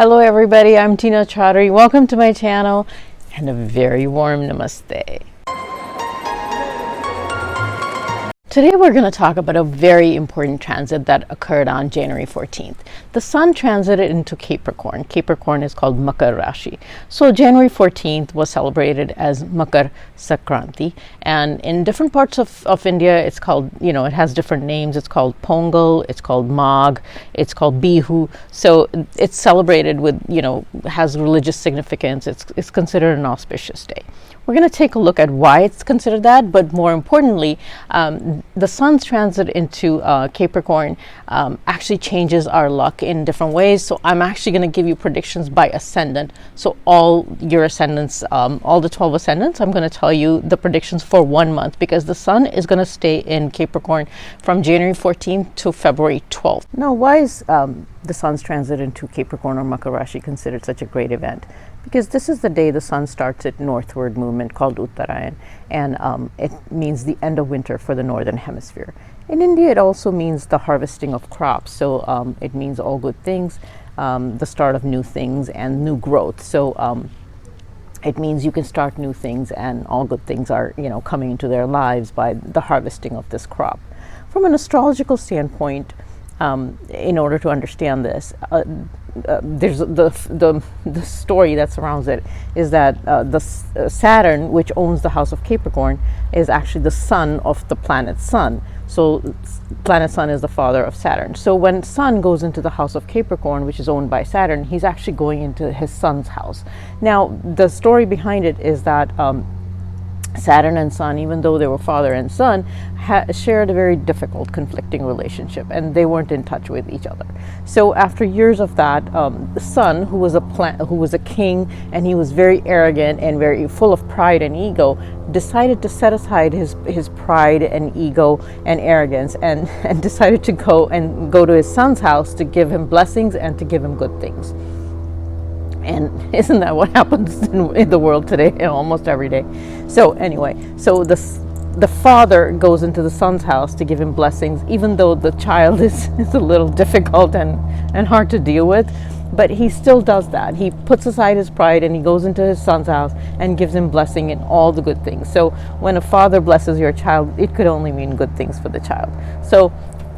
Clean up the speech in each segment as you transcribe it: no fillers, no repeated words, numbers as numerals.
Hello everybody, I'm Tina Chaudhary. Welcome to my channel and a very warm namaste. Today we're going to talk about a very important transit that occurred on January 14th. The sun transited into Capricorn. Capricorn is called Makar Rashi. So January 14th was celebrated as Makar Sankranti, and in different parts of India it's called, it has different names. It's called Pongal, it's called Magh, it's called Bihu. So it's celebrated with, has religious significance. It's considered an auspicious day. We're going to take a look at why it's considered that, but more importantly, the sun's transit into Capricorn actually changes our luck in different ways. So I'm actually going to give you predictions by ascendant. So all your ascendants, all the 12 ascendants, I'm going to tell you the predictions for 1 month, because the sun is going to stay in Capricorn from January 14th to February 12th. Now, why is the sun's transit into Capricorn or Makar Rashi considered such a great event? Because this is the day the sun starts its northward movement called Uttarayan, and it means the end of winter for the northern hemisphere. In India, it also means the harvesting of crops, so it means all good things, the start of new things and new growth. So it means you can start new things, and all good things are, coming into their lives by the harvesting of this crop. From an astrological standpoint, in order to understand this, there's the story that surrounds it is that Saturn, which owns the house of Capricorn, is actually the son of the planet Sun. So planet Sun is the father of Saturn. So when Sun goes into the house of Capricorn, which is owned by Saturn, he's actually going into his son's house. Now, the story behind it is that Saturn and Sun, even though they were father and son, shared a very difficult, conflicting relationship, and they weren't in touch with each other. So after years of that, the Sun, who was a king, and he was very arrogant and very full of pride and ego, decided to set aside his pride and ego and arrogance, and decided to go to his son's house to give him blessings and to give him good things. And isn't that what happens in the world today, almost every day? So anyway, so the father goes into the son's house to give him blessings, even though the child is a little difficult and hard to deal with. But he still does that. He puts aside his pride and he goes into his son's house and gives him blessing in all the good things. So when a father blesses your child, it could only mean good things for the child. So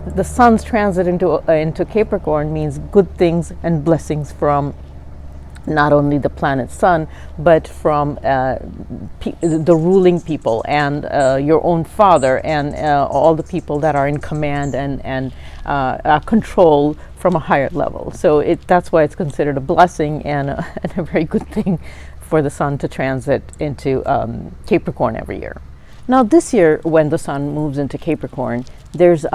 the sun's transit into Capricorn means good things and blessings from not only the planet Sun, but from the ruling people and your own father and all the people that are in command and control from a higher level. So that's why it's considered a blessing and a very good thing for the sun to transit into Capricorn every year. Now this year, when the sun moves into Capricorn, there's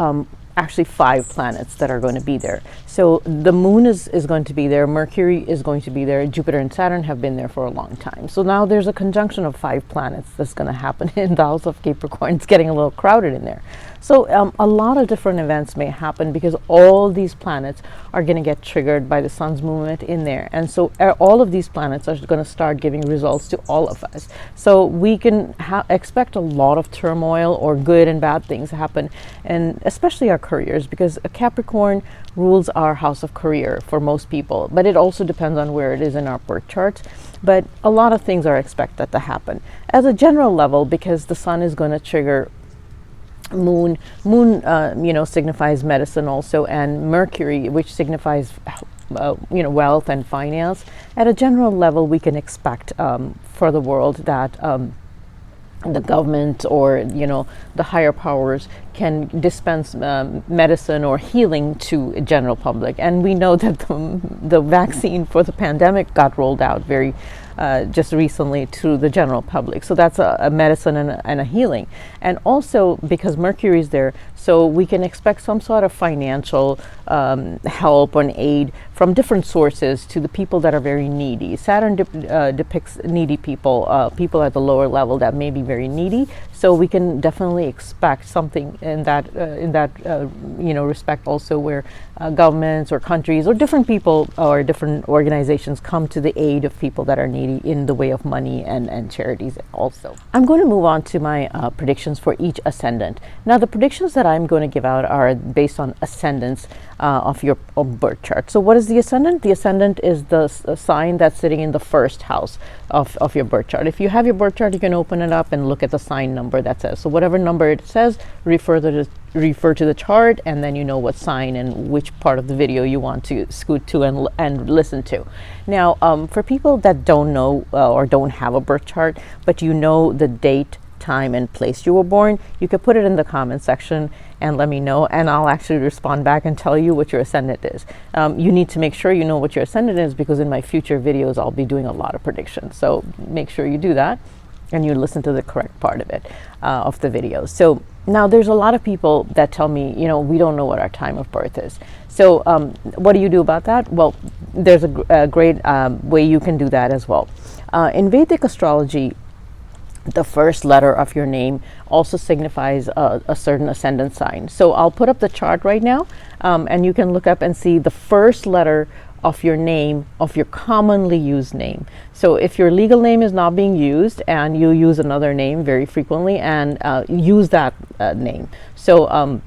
actually 5 planets that are going to be there. So the moon is going to be there, Mercury is going to be there, Jupiter and Saturn have been there for a long time. So now there's a conjunction of 5 planets that's going to happen in the house of Capricorn. It's getting a little crowded in there. So a lot of different events may happen because all these planets are going to get triggered by the sun's movement in there. And so all of these planets are going to start giving results to all of us. So we can expect a lot of turmoil or good and bad things to happen, and especially our careers, because a Capricorn rules our house of career for most people, but it also depends on where it is in our birth charts. But a lot of things are expected to happen. As a general level, because the sun is going to trigger moon signifies medicine also, and Mercury, which signifies wealth and finance. At a general level, we can expect for the world that the government or the higher powers can dispense medicine or healing to general public. And we know that the vaccine for the pandemic got rolled out very just recently to the general public. So that's a medicine and a healing. And also because Mercury is there, so we can expect some sort of financial help and aid from different sources to the people that are very needy. Saturn depicts needy people, people at the lower level that may be very needy. So we can definitely expect something in that respect also, where governments or countries or different people or different organizations come to the aid of people that are needy in the way of money and charities also. I'm going to move on to my predictions for each ascendant. Now, the predictions that I'm going to give out are based on ascendants of your birth chart. So what is the ascendant? The ascendant is the sign that's sitting in the first house of your birth chart. If you have your birth chart, you can open it up and look at the sign number that says. So whatever number it says, refer to the chart, and then you know what sign and which part of the video you want to scoot to and listen to. Now, for people that don't know or don't have a birth chart, but you know the date, time, and place you were born, you could put it in the comment section and let me know, and I'll actually respond back and tell you what your ascendant is. You need to make sure you know what your ascendant is, because in my future videos I'll be doing a lot of predictions. So make sure you do that and you listen to the correct part of it, of the video. So now there's a lot of people that tell me, we don't know what our time of birth is. So what do you do about that? Well, there's a great way you can do that as well. In Vedic astrology, the first letter of your name also signifies a certain ascendant sign. So I'll put up the chart right now, and you can look up and see the first letter of your name, of your commonly used name. So if your legal name is not being used and you use another name very frequently, and use that name. So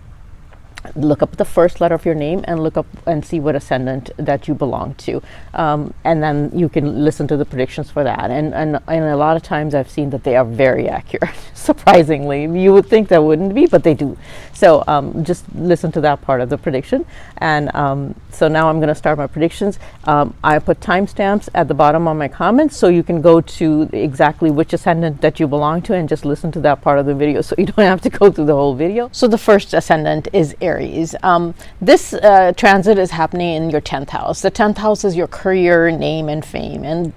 look up the first letter of your name and look up and see what ascendant that you belong to, and then you can listen to the predictions for that, and a lot of times I've seen that they are very accurate. Surprisingly, you would think that wouldn't be, but they do. So just listen to that part of the prediction. And so now I'm going to start my predictions. I put timestamps at the bottom of my comments, so you can go to exactly which ascendant that you belong to and just listen to that part of the video, so you don't have to go through the whole video. So the first ascendant is Aries. This transit is happening in your 10th house. The 10th house is your career, name, and fame, and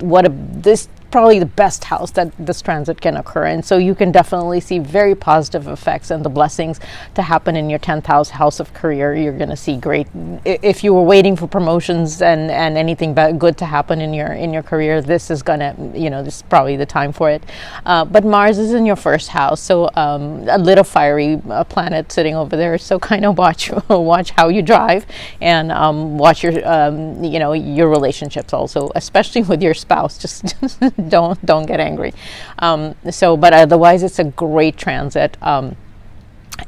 this probably the best house that this transit can occur in. So you can definitely see very positive effects and the blessings to happen in your 10th house of career. You're going to see great, if you were waiting for promotions and anything good to happen in your career, this is gonna, this is probably the time for it. But Mars is in your first house, so a little fiery planet sitting over there. So kind of watch how you drive, and watch your your relationships also, especially with your spouse. Just don't get angry. But otherwise, it's a great transit.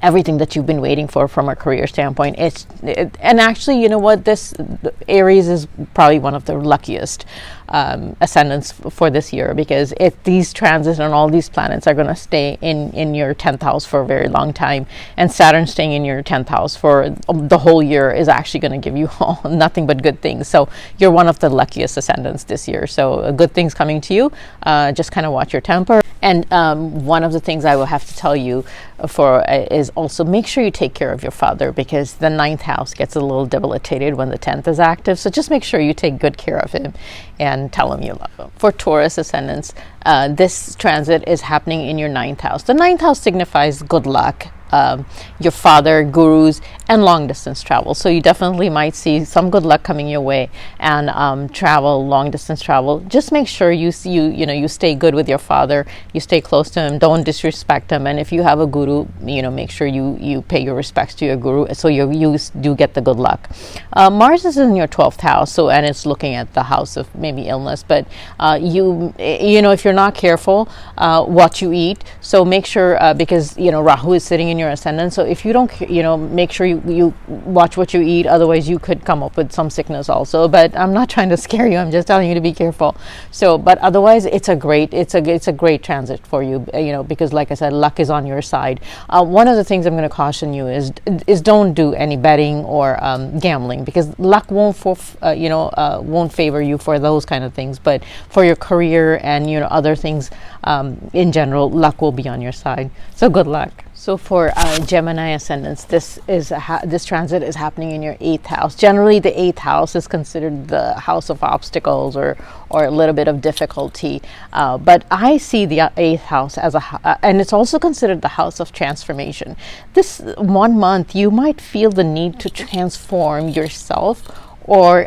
Everything that you've been waiting for from a career standpoint, and actually, you know what, this Aries is probably one of the luckiest ascendants for this year, because these transits and all these planets are going to stay in your 10th house for a very long time, and Saturn staying in your 10th house for the whole year is actually going to give you nothing but good things. So you're one of the luckiest ascendants this year, so good things coming to you. Just kind of watch your temper. And one of the things I will have to tell you is also make sure you take care of your father, because the 9th house gets a little debilitated when the 10th is active. So just make sure you take good care of him and tell him you love him. For Taurus ascendants, this transit is happening in your 9th house. The 9th house signifies good luck, your father, gurus, and long distance travel. So you definitely might see some good luck coming your way, and long distance travel. Just make sure you stay good with your father, you stay close to him, don't disrespect him, and if you have a guru, make sure you pay your respects to your guru, so you do get the good luck. Mars is in your 12th house, and it's looking at the house of maybe illness, but if you're not careful what you eat, so make sure, because Rahu is sitting in your ascendant, so if you don't make sure you watch what you eat, otherwise you could come up with some sickness also. But I'm not trying to scare you, I'm just telling you to be careful. So but otherwise it's a great transit for you, because like I said, luck is on your side. One of the things I'm going to caution you is don't do any betting or gambling, because luck won't favor you for those kind of things, but for your career and other things in general, luck will be on your side. So good luck. So for Gemini ascendants, this transit is happening in your 8th house. Generally, the 8th house is considered the house of obstacles or a little bit of difficulty. But I see the 8th house as and it's also considered the house of transformation. This 1 month, you might feel the need to transform yourself or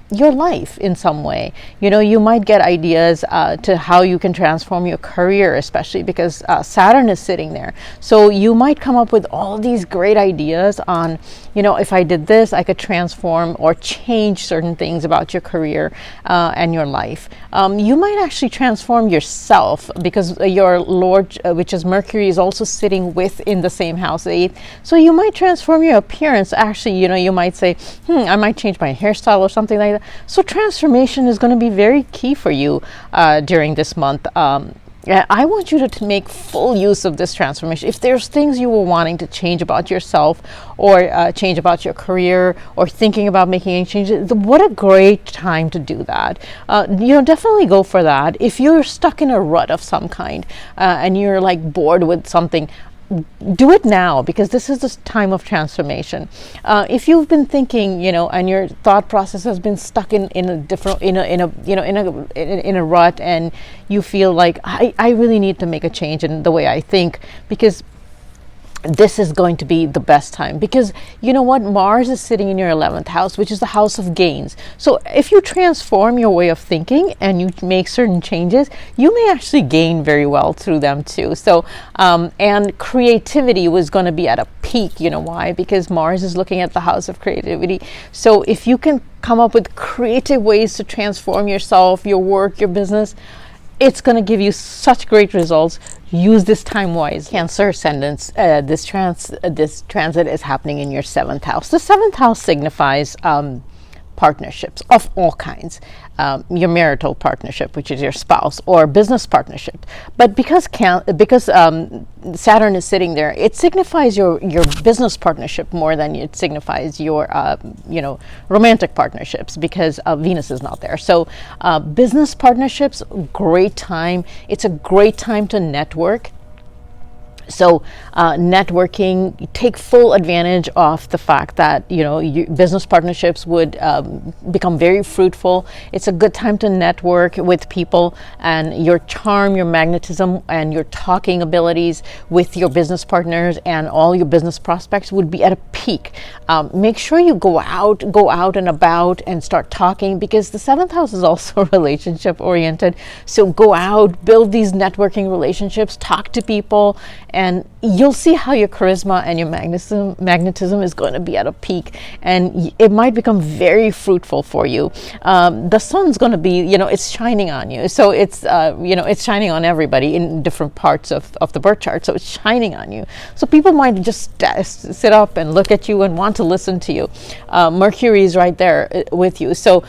your life in some way. You might get ideas to how you can transform your career, especially because Saturn is sitting there. So you might come up with all these great ideas on if I did this, I could transform or change certain things about your career and your life. You might actually transform yourself, because your Lord, which is Mercury, is also sitting within the same house, 8th. So you might transform your appearance. Actually, you might say, I might change my hairstyle or something like that. So transformation is going to be very key for you during this month. I want you to make full use of this transformation. If there's things you were wanting to change about yourself, or change about your career, or thinking about making any changes, what a great time to do that. Definitely go for that. If you're stuck in a rut of some kind, and you're like bored with something, do it now, because this is the time of transformation. If you've been thinking, and your thought process has been stuck in a rut, and you feel like I really need to make a change in the way I think, because this is going to be the best time, because you know what, Mars is sitting in your 11th house, which is the house of gains. So if you transform your way of thinking and you make certain changes, you may actually gain very well through them too. So and creativity was going to be at a peak. You know why? Because Mars is looking at the house of creativity. So if you can come up with creative ways to transform yourself, your work, your business, it's going to give you such great results. Use this time wise. Cancer ascendants, this transit is happening in your 7th house. The 7th house signifies partnerships of all kinds. Your marital partnership, which is your spouse, or business partnership. But because Saturn is sitting there, it signifies your business partnership more than it signifies your romantic partnerships, because Venus is not there. So business partnerships, great time. It's a great time to network. So networking, take full advantage of the fact that, business partnerships would become very fruitful. It's a good time to network with people, and your charm, your magnetism, and your talking abilities with your business partners and all your business prospects would be at a peak. Make sure you go out and about and start talking, because the 7th house is also relationship oriented. So go out, build these networking relationships, talk to people, and you'll see how your charisma and your magnetism is going to be at a peak, and it might become very fruitful for you. The sun's going to be, it's shining on you. So it's, it's shining on everybody in different parts of the birth chart. So it's shining on you. So people might just sit up and look at you and want to listen to you. Mercury is right there with you. So,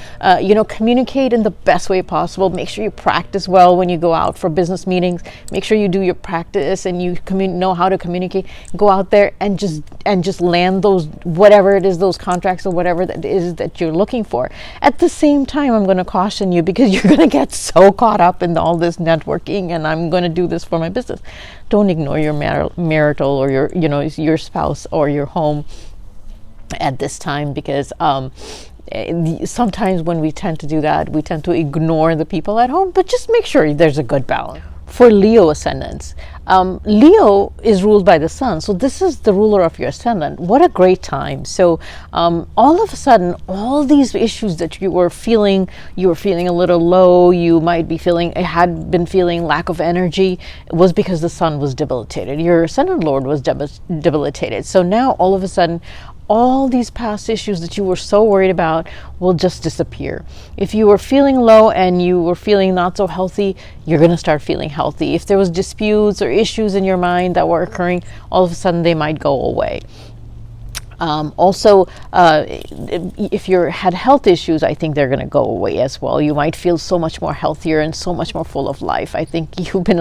communicate in the best way possible. Make sure you practice well when you go out for business meetings. Make sure you do your practice and you know how to communicate. Go out there and just land those, whatever it is, those contracts or whatever that is that you're looking for. At the same time, I'm going to caution you, because you're going to get so caught up in all this networking and I'm going to do this for my business. Don't ignore your marital or your spouse or your home at this time, because sometimes when we tend to do that, we tend to ignore the people at home. But just make sure there's a good balance. For Leo ascendants, Leo is ruled by the sun, so this is the ruler of your ascendant. What a great time. So all of a sudden, all these issues that you were feeling a little low, you might be had been feeling lack of energy, was because the sun was debilitated. Your ascendant lord was debilitated. So now all of a sudden, all these past issues that you were so worried about will just disappear. If you were feeling low and you were feeling not so healthy, you're going to start feeling healthy. If there was disputes or issues in your mind that were occurring, all of a sudden they might go away. Also, if you had health issues, I think they're going to go away as well. You might feel so much more healthier and so much more full of life. I think you've been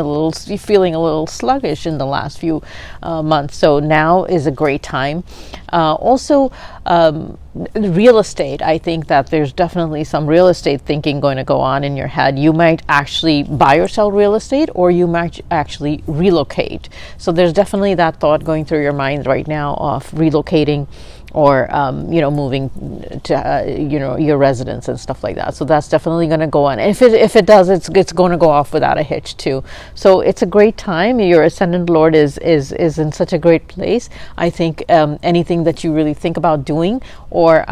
feeling a little sluggish in the last few months. So now is a great time. Also, real estate. I think that there's definitely some real estate thinking going to go on in your head. You might actually buy or sell real estate, or you might actually relocate. So there's definitely that thought going through your mind right now of relocating, or moving to your residence and stuff like that. So that's definitely going to go on. And if it does, it's going to go off without a hitch too. So it's a great time. Your ascendant lord is in such a great place. I think anything that you really think about doing, or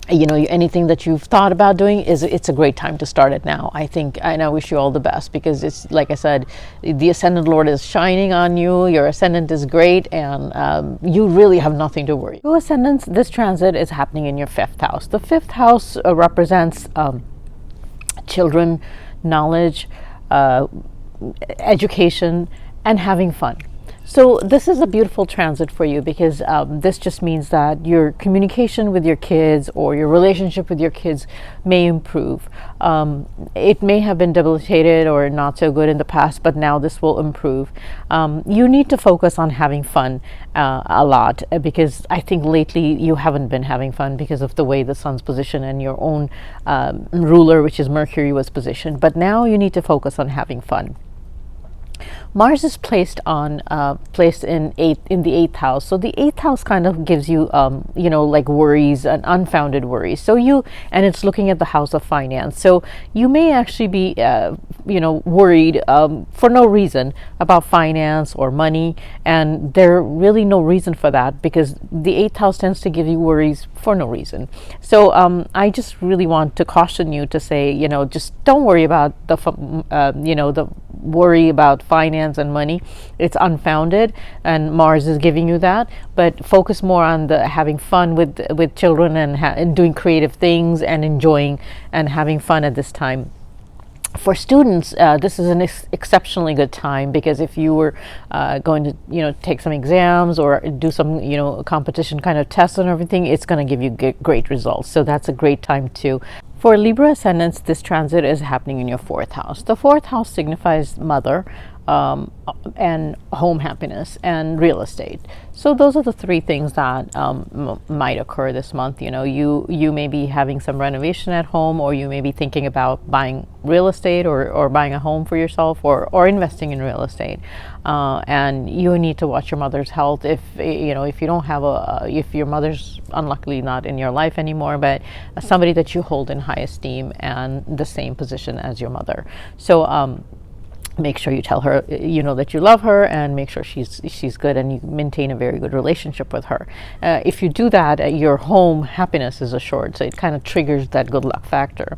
anything that you've thought about doing, it's a great time to start it now, I think. And I wish you all the best, because it's like I said, the ascendant lord is shining on you. Your ascendant is great, and you really have nothing to worry. Your ascendants, this transit is happening in your 5th house. The 5th house represents children, knowledge, education, and having fun. So this is a beautiful transit for you, because this just means that your communication with your kids or your relationship with your kids may improve. It may have been debilitated or not so good in the past, but now this will improve. You need to focus on having fun a lot, because I think lately you haven't been having fun because of the way the sun's position and your own ruler, which is Mercury, was positioned. But now you need to focus on having fun. Mars is placed in the 8th house. So the 8th house kind of gives you, like worries and unfounded worries. And it's looking at the house of finance. So you may actually be, worried for no reason about finance or money. And there really no reason for that, because the 8th house tends to give you worries for no reason. So I just really want to caution you to say, just don't worry about the worry about finance and money. It's unfounded, and Mars is giving you that. But focus more on the having fun with children, and doing creative things and enjoying and having fun at this time. For students, this is an exceptionally good time, because if you were going to take some exams or do some competition kind of tests and everything, it's going to give you great results. So that's a great time too. For Libra ascendants, this transit is happening in your 4th house. The 4th house signifies mother, and home happiness and real estate. So those are the 3 things that might occur this month. You may be having some renovation at home, or you may be thinking about buying real estate, or buying a home for yourself, or investing in real estate. And you need to watch your mother's health. If you don't have if your mother's unluckily not in your life anymore, but somebody that you hold in high esteem and the same position as your mother. So make sure you tell her that you love her, and make sure she's good, and you maintain a very good relationship with her. If you do that, your home happiness is assured, so it kind of triggers that good luck factor.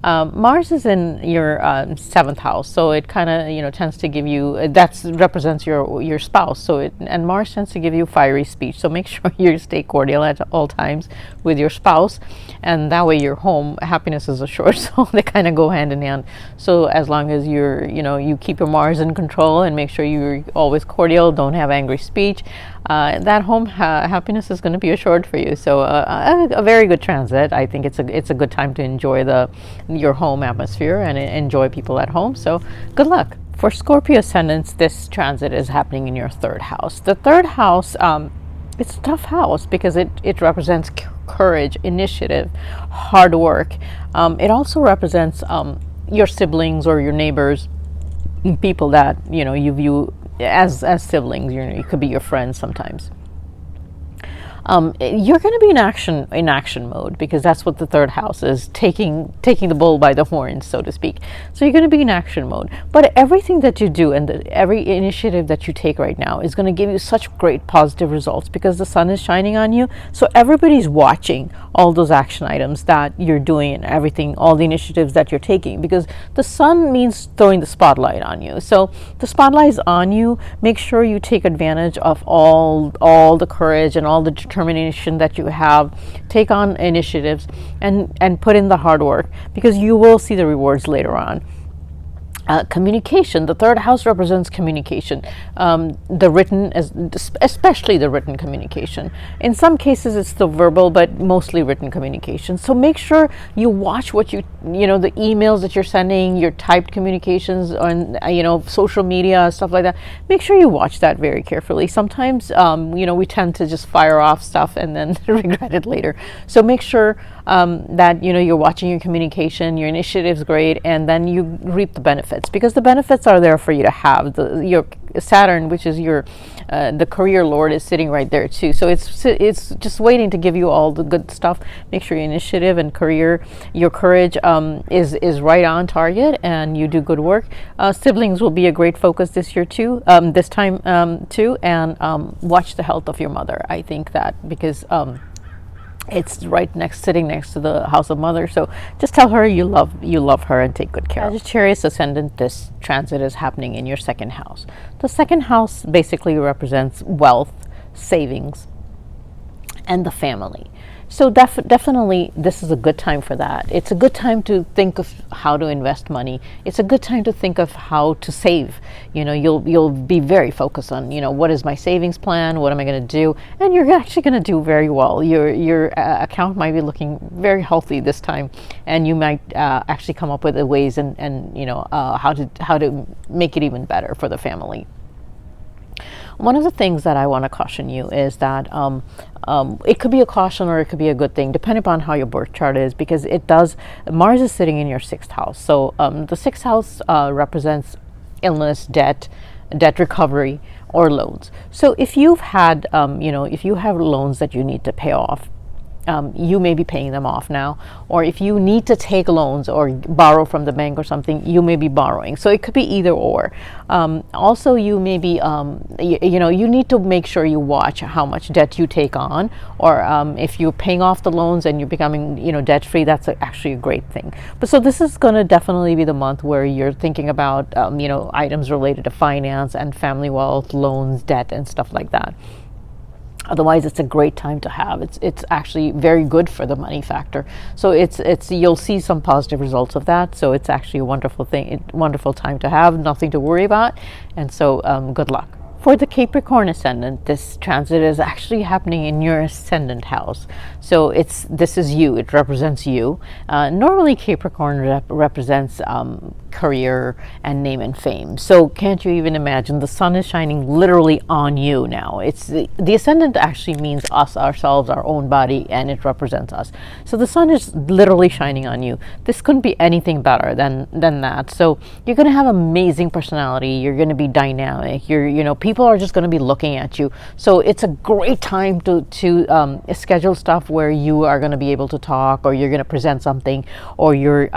Mars is in your 7th house, so it kind of tends to give you, that represents your spouse. And Mars tends to give you fiery speech, so make sure you stay cordial at all times with your spouse, and that way your home happiness is assured. So they kind of go hand in hand. So as long as you keep your Mars in control, and make sure you're always cordial, don't have angry speech, that home happiness is going to be assured for you. So a very good transit. I think it's a good time to enjoy your home atmosphere and enjoy people at home. So good luck. For Scorpio ascendants, this transit is happening in your 3rd house. The 3rd house, it's a tough house, because it represents courage, initiative, hard work. It also represents your siblings or your neighbors, people that you view as siblings. It could be your friends sometimes. You're going to be in action mode, because that's what the 3rd house is, taking the bull by the horns, so to speak. So you're going to be in action mode. But everything that you do, and every initiative that you take right now, is going to give you such great positive results, because the sun is shining on you. So everybody's watching all those action items that you're doing, and everything, all the initiatives that you're taking, because the sun means throwing the spotlight on you. So the spotlight is on you. Make sure you take advantage of all the courage and all the determination that you have. Take on initiatives and put in the hard work, because you will see the rewards later on. Communication. The 3rd house represents communication, the written, especially the written communication. In some cases it's the verbal, but mostly written communication. So make sure you watch what the emails that you're sending, your typed communications on social media, stuff like that. Make sure you watch that very carefully. Sometimes we tend to just fire off stuff and then regret it later. So make sure that you're watching your communication, your initiative's great, and then you reap the benefits, because the benefits are there for you to have. Your Saturn, which is your the career lord, is sitting right there too. So it's just waiting to give you all the good stuff. Make sure your initiative and your courage is right on target, and you do good work. Siblings will be a great focus this year too, this time too, and watch the health of your mother. I think that, because It's right next, sitting next to the house of mother. So just tell her you love her and take good care. Sagittarius ascendant, this transit is happening in your second house. The second house basically represents wealth, savings, and the family. So definitely this is a good time for that. It's a good time to think of how to invest money. It's a good time to think of how to save. You'll be very focused on, what is my savings plan? What am I going to do? And you're actually going to do very well. Your account might be looking very healthy this time, and you might actually come up with the ways and how to make it even better for the family. One of the things that I want to caution you is that it could be a caution or it could be a good thing, depending upon how your birth chart is, because Mars is sitting in your sixth house. So the sixth house represents illness, debt recovery, or loans. So if you've had, if you have loans that you need to pay off, you may be paying them off now, or if you need to take loans or borrow from the bank or something, you may be borrowing. So it could be either or. Also, you may be, you need to make sure you watch how much debt you take on, or if you're paying off the loans and you're becoming, debt free, that's actually a great thing. But so this is going to definitely be the month where you're thinking about, items related to finance and family wealth, loans, debt, and stuff like that. Otherwise, it's a great time to have. It's actually very good for the money factor. So it's you'll see some positive results of that. So it's actually a wonderful thing, wonderful time to have, nothing to worry about. And so good luck. For the Capricorn ascendant, this transit is actually happening in your ascendant house. So this is you. It represents you. Normally, Capricorn represents career and name and fame. So can't you even imagine? The sun is shining literally on you now. It's the ascendant actually means us, ourselves, our own body, and it represents us. So the sun is literally shining on you. This couldn't be anything better than that. So you're going to have amazing personality. You're going to be dynamic. People are just going to be looking at you. So it's a great time to schedule stuff where you are going to be able to talk, or you're going to present something, or you're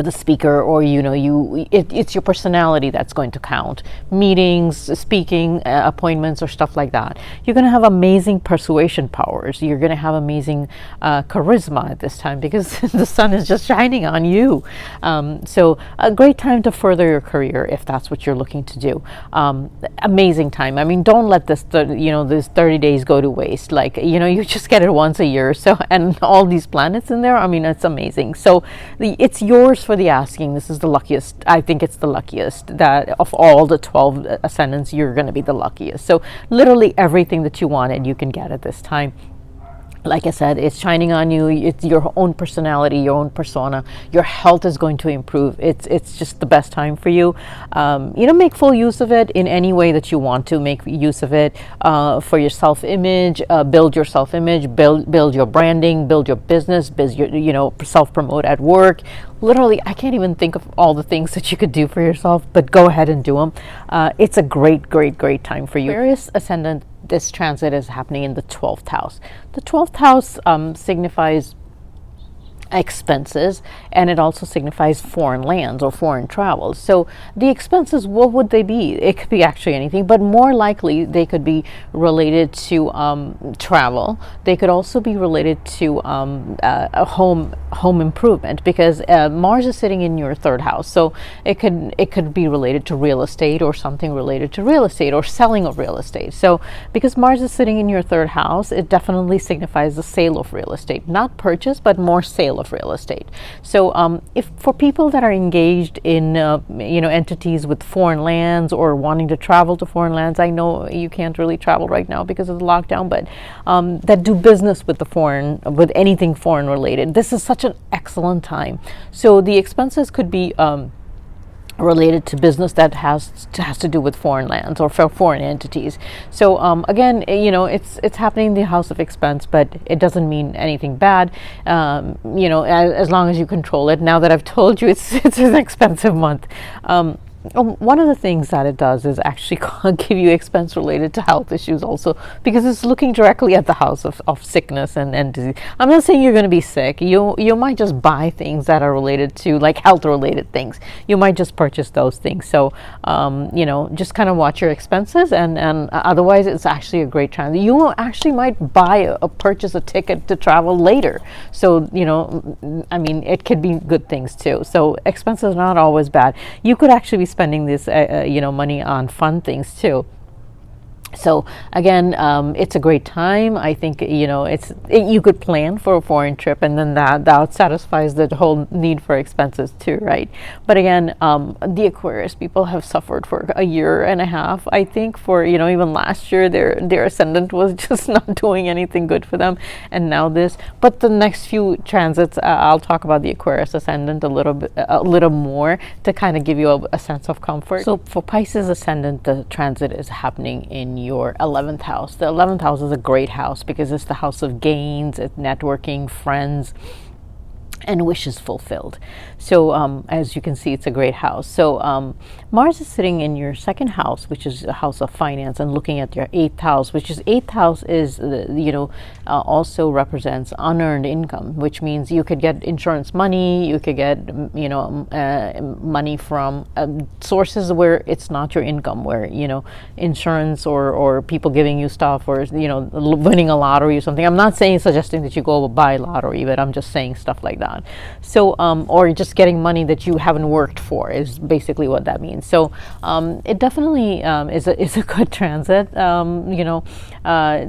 the speaker, or it's your personality that's going to count. Meetings, speaking, appointments, or stuff like that. You're going to have amazing persuasion powers. You're going to have amazing charisma at this time, because the sun is just shining on you. So a great time to further your career if that's what you're looking to do. Amazing time. I mean, don't let this 30 days go to waste. You just get it once a year. So, and all these planets in there, I mean, it's amazing. So it's yours for the asking. This is the luckiest. I think it's the luckiest that of all the 12 ascendants, you're going to be the luckiest. So literally everything that you wanted, you can get at this time. Like I said, it's shining on you. It's your own personality, your own persona. Your health is going to improve. It's just the best time for you. Make full use of it in any way that you want to make use of it for your self-image. Build your self-image. Build your branding. Build your business. Build your self-promote at work. Literally, I can't even think of all the things that you could do for yourself, but go ahead and do them. It's a great, great, great time for you. Aquarius ascendant, this transit is happening in the 12th house. The 12th house signifies expenses, and it also signifies foreign lands or foreign travels. So the expenses, what would they be? It could be actually anything, but more likely they could be related to travel. They could also be related to a home improvement, because Mars is sitting in your third house. So it could be related to real estate, or something related to real estate, or selling of real estate. So because Mars is sitting in your third house, it definitely signifies the sale of real estate, not purchase, but more sale of real estate. So if for people that are engaged in entities with foreign lands, or wanting to travel to foreign lands, I know you can't really travel right now because of the lockdown, but that do business with anything foreign related, this is such an excellent time. So the expenses could be related to business that has to do with foreign lands or for foreign entities. So again, it's happening in the house of expense, but it doesn't mean anything bad. As long as you control it. Now that I've told you, it's an expensive month. one of the things that it does is actually give you expense related to health issues also, because it's looking directly at the house of sickness and disease. I'm not saying you're going to be sick. You might just buy things that are related to like health related things. You might just purchase those things. So just kind of watch your expenses, and otherwise it's actually a great transit. You actually might buy purchase a ticket to travel later. So I mean, it could be good things too. So expenses are not always bad. You could actually be spending this money on fun things too. So again, it's a great time. I think you could plan for a foreign trip, and then that satisfies the whole need for expenses too, right? But again, the Aquarius people have suffered for a year and a half. I think for even last year, their ascendant was just not doing anything good for them, and now this. But the next few transits, I'll talk about the Aquarius ascendant a little more to kind of give you a sense of comfort. So for Pisces ascendant, the transit is happening in your 11th house. The 11th house is a great house because it's the house of gains, it's networking, friends, and wishes fulfilled. So as you can see, it's a great house. So Mars is sitting in your second house, which is a house of finance, and looking at your 8th house, which is 8th house is also represents unearned income, which means you could get insurance money, you could get money from sources where it's not your income, where insurance or people giving you stuff, or winning a lottery or something. I'm not suggesting that you go buy lottery, but I'm just saying stuff like that. So or just getting money that you haven't worked for is basically what that means. So it definitely is a good transit.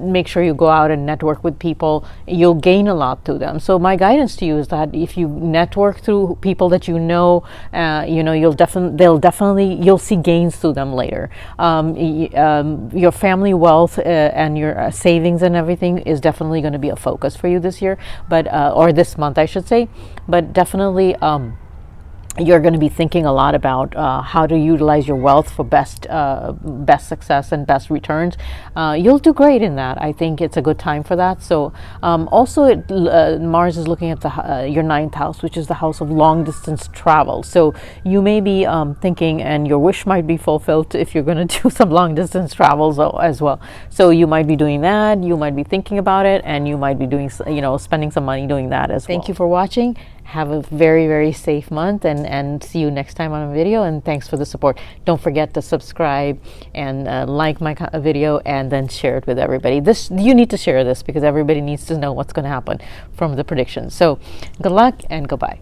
Make sure you go out and network with people. You'll gain a lot through them. So my guidance to you is that if you network through people that you'll see gains through them later. Your family wealth and your savings and everything is definitely going to be a focus for you this year, but or this month, I should say. But definitely you're going to be thinking a lot about how to utilize your wealth for best success and best returns. You'll do great in that. I think it's a good time for that. So also Mars is looking at your 9th house, which is the house of long distance travel. So you may be thinking, and your wish might be fulfilled if you're going to do some long distance travels as well. So you might be doing that. You might be thinking about it, and you might be doing spending some money doing that as well. Thank you for watching. Have a very, very safe month, and see you next time on a video, and thanks for the support. Don't forget to subscribe and like my video, and then share it with everybody. You need to share this because everybody needs to know what's going to happen from the predictions. So good luck and goodbye.